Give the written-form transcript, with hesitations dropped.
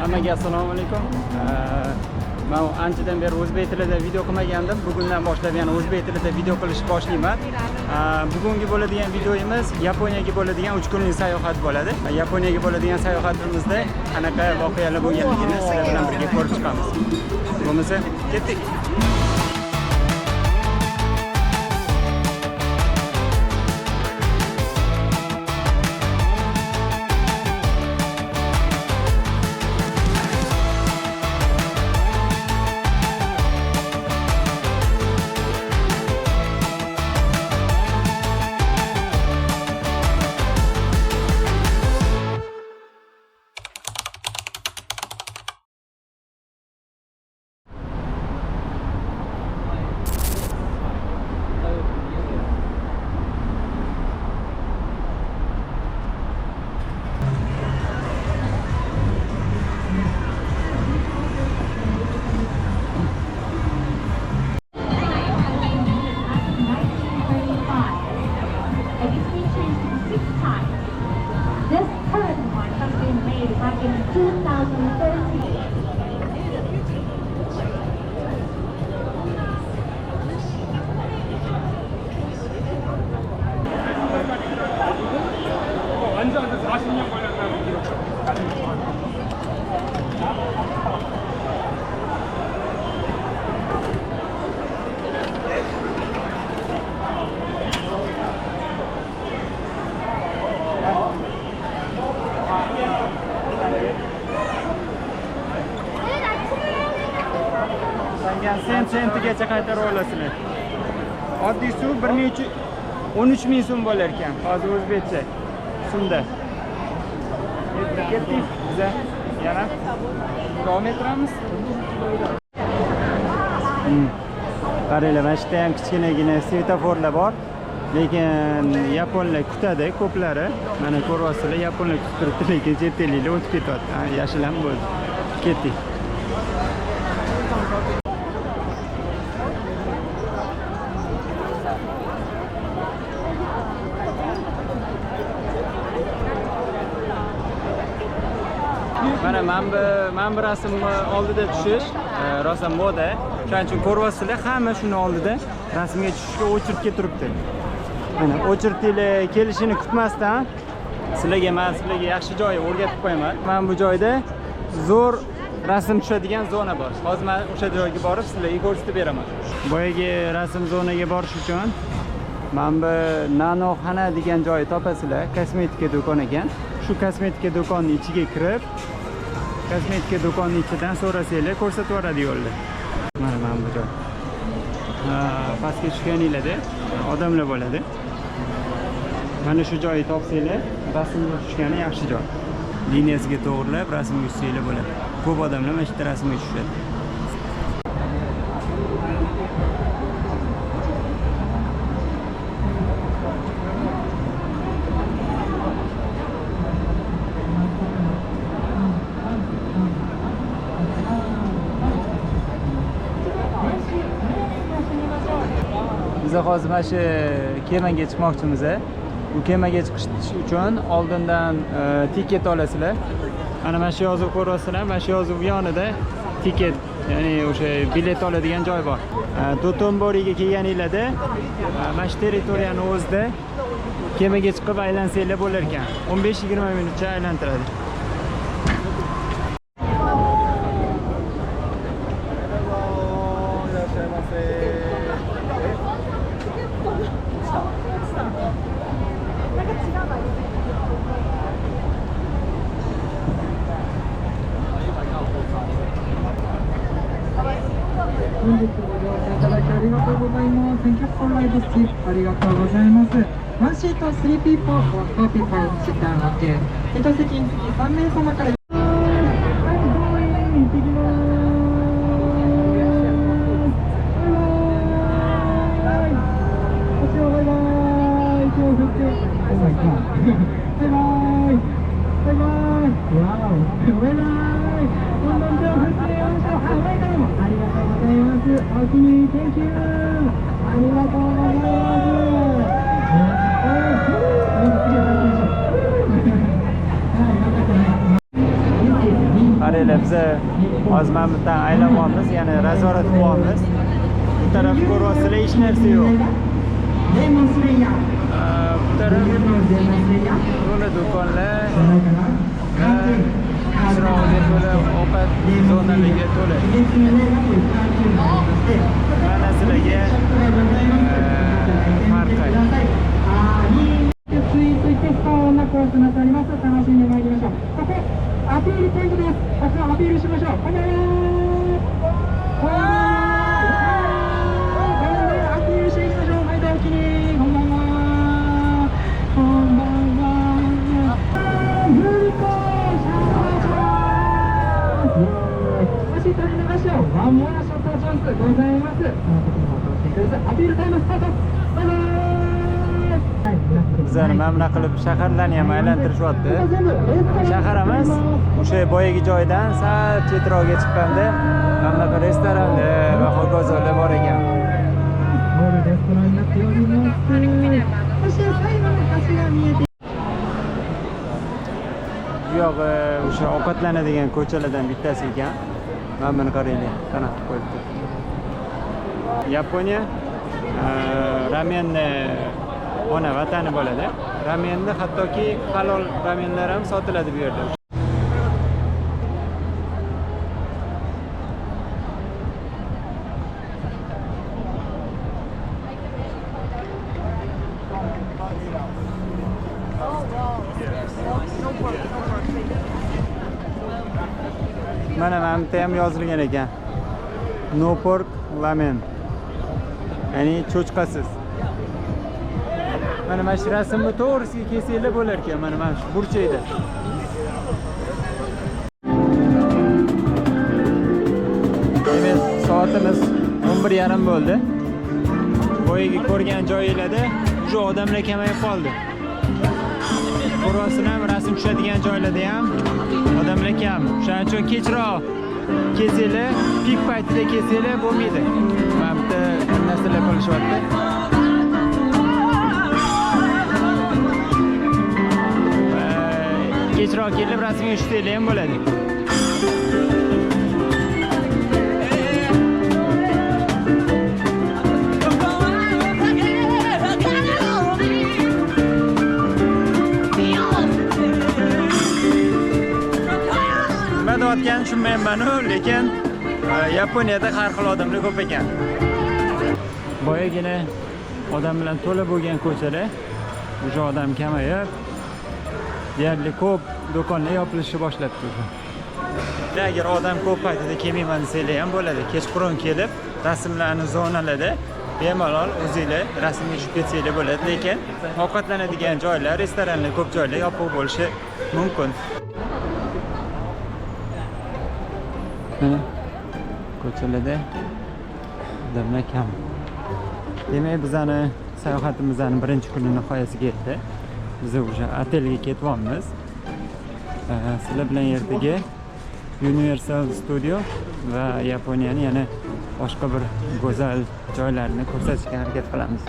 Hammaga assalomu alaykum. Men anchadan beri o'zbek tilida video qilmagandim. Bugundan boshlab yana o'zbek tilida video qilishni boshlayman. Bugungi bo'ladigan videomiz Yaponiyaga bo'ladigan 3 kunlik sayohat bo'ladi. Yaponiyaga bo'ladigan sayohatimizda qanaqa voqealar bo'lganligini sizlar bilan birga ko'rib chiqamiz. Bo'lmasa, ketdik. Sentigacha qaytarib olasizlar. Oddiy suv 13 ming so'm bo'lar ekan. Hozir o'zbekcha so'mda. Ketdik. Biza yana davom etamiz. Qaranglar, mana yerda ham kichkinagina svetoforlar bor. Lekin yaponlar kutadi, ko'plari. Mana ko'ryapsizlar, yaponlar kutib turibdi, lekin chet elliklar o'tib ketyapti. Yashil ham bo'ldi. Ketdik. Mana bu rasmni oldida tushish rosa moda. Shuning uchun ko'ryapsizlar, hamma shuni oldida rasmga tushishga o'chirib turibdi. Mana o'chirtinglar kelishini kutmasdan sizlarga yaxshi joy o'rgatib qo'yaman. Mana bu joyda zo'r rasm tushadigan zona bor. Hozir men o'sha joyga borib sizlarga ko'rsatib beraman. Boyagi rasm zonaga borish uchun mana bu Nanoxona degan joy topasizlar. Kosmetika do'kon ekan. Shu kosmetika do'konining ichiga kirib, kosmetika do'konining ichidan so'rasanglar ko'rsatib yuboradi yo'lda. Mana bu joy. Pastga tushganinglarda odamlar bo'ladi. Mana shu joyni topsanglar, rasmga tushgani yaxshi joy. Liniyasiga to'g'rilab rasmga tushsanglar bo'ladi. Ko'p odamlar mana shu rasmga tushadi. Biz hozir mana shu kemaga chiqmoqchimiz. Bu kemaga chiqish uchun oldindan tiket olasizlar. Mana shu yozuv ko'ryapsizlar, mana shu yozuv yonida tiket, ya'ni o'sha bilet oladigan joy bor. To'tomboriga kelganinglarda mana shu territoriyani o'zida kemaga chiqib aylansanglar bo'lar ekan. 15-20 minutcha aylantiradi. Thank you for my visit. ありがとうございます。1シート3 people or 4 people sit down. Okay. 1席につき3名様から。biz hozir mana bu yerdan aylanyapmiz, ya'ni nazorat qilyapmiz. Bu taraf ko'ryapsizlar, hech narsa yo'q. Bu taraf to'la do'konlar, chiroqli to'la ovqat zonalariga to'la. Mana sizlarga marka. スイーツいて不可能なコースになっております。楽しんでまいりましょう。ここアピールポイントです。ここアピールしましょう。こんばんは。アピールしていきましょう。はい、どうきに。こんばんは。こんばんは。フルコーシャー。足取り流しをワンモアショットチャンスございます。この時にも通してください。アピールタイムスタート。バイバイ。 Bizlarni mana bunaqa qilib shaharlarni ham aylantirishyapti. Shahar emas, o'sha boyagi joydan sal chetroqga chiqqanda mana bunaqa restoranlar va hokazolar bor ekan. Bu yog'i o'sha ovqatlanadigan ko'chalardan bittasi ekan. Mana buni qaranglar, qanaqa qo'yibdi. Yaponiya ramenni ona vatani bo'ladi. Ramenni hattoki halol ramenlar ham sotiladi bu yerda. Mana bu yerda ham yozilgan ekan. No pork ramen. Ya'ni cho'chqasiz. Mana shu rasmni to'g'risiga kelsanglar bo'lar ekan, mana shu burchakda. Demak, soatimiz 11:30 bo'ldi. Boyagi ko'rgan joylarda shu odamlar kamayib qoldi. Ko'ryapsizlar ham rasm tushadigan joylarda ham odamlar kam. Shuning uchun kechroq kelsanglar, pik paytida kelsanglar bo'lmaydi. Mana bu yerda narsalar qilishyapti. Kechroq kelib rasmga tushsanglar ham bo'ladi. Nima deyotganini tushunmayman-ku, lekin Yaponiyada har xil odamlar ko'p ekan. Boyagina odam bilan to'la bo'lgan ko'chalar, o'sha odam kamayib, deyarli ko'p do'konlar yopilishni boshlabdi. Agar odam ko'p paytida kelmayman desanglar ham bo'ladi. Kechqurun kelib, rasmlarni zonalarda bemalol o'zinglar rasmga tushib ketsanglar bo'ladi, lekin ovqatlanadigan joylar, restoranlar, ko'p joylar yopiq bo'lishi mumkin. Mana ko'chalarda odamlar kam. Demak, bizani sayohatimizning birinchi kuni nihoyasiga yetdi. Biz o'sha otelga ketyapmiz. Sizlar bilan ertaga Universal Studio va Yaponiyani yana boshqa bir go'zal joylarini ko'rsatishga harakat qilamiz.